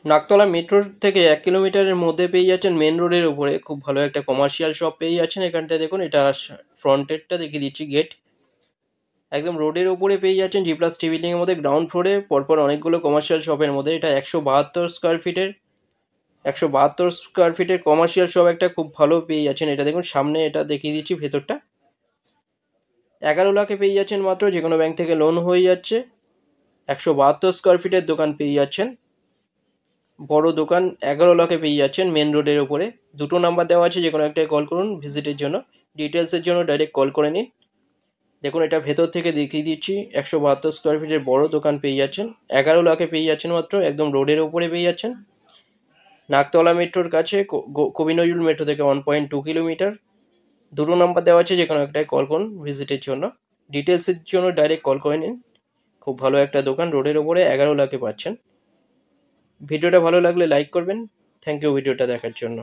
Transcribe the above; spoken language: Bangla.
নাকতলা মেট্রোর থেকে 1 কিলোমিটারের মধ্যে পেয়ে যাচ্ছেন মেন রোডের উপরে খুব ভালো একটা কমার্শিয়াল শপ পেয়ে যাচ্ছেন। এখানটায় দেখুন, এটা ফ্রন্টেরটা দেখিয়ে দিচ্ছি, গেট একদম রোডের উপরে পেয়ে যাচ্ছেন। জি+টি বিল্ডিং এর মধ্যে গ্রাউন্ড ফ্লোরে পরপর অনেকগুলো কমার্শিয়াল শপের মধ্যে এটা 172 স্কোয়ার ফিটের কমার্শিয়াল শপ একটা খুব ভালো পেয়ে যাচ্ছেন। এটা দেখুন সামনে, এটা দেখিয়ে দিচ্ছি ভেতরটা। 11 লাখে পেয়ে যাচ্ছেন মাত্র, যে কোনো ব্যাংক থেকে লোন হয়ে যাচ্ছে। 172 স্কোয়ার ফিটের দোকান পেয়ে যাচ্ছেন, বড় দোকান। 11 লাখে পেয়ে যাচ্ছেন মেন রোডের ওপরে। দুটো নাম্বার দেওয়া আছে, যে কোনো একটাই কল করুন ভিজিটের জন্য। ডিটেলসের জন্য ডাইরেক্ট কল করে নিন। দেখুন, এটা ভেতর থেকে দেখিয়ে দিচ্ছি। 172 স্কোয়ার ফিটের বড় দোকান পেয়ে যাচ্ছেন, 11 লাখে পেয়ে যাচ্ছেন মাত্র, একদম রোডের ওপরে পেয়ে যাচ্ছেন। নাকতলা মেট্রোর কাছে, কবি নজরুল মেট্রো থেকে 1.2 কিলোমিটার। দুটো নাম্বার দেওয়া আছে, যে কোনো একটাই কল করুন ভিজিটের জন্য। ডিটেলসের জন্য ডাইরেক্ট কল করে নিন। খুব ভালো একটা দোকান, রোডের ওপরে 11 লাখে পাচ্ছেন। ভিডিওটা ভালো লাগলে লাইক করবেন। থ্যাংক ইউ ভিডিওটা দেখার জন্য।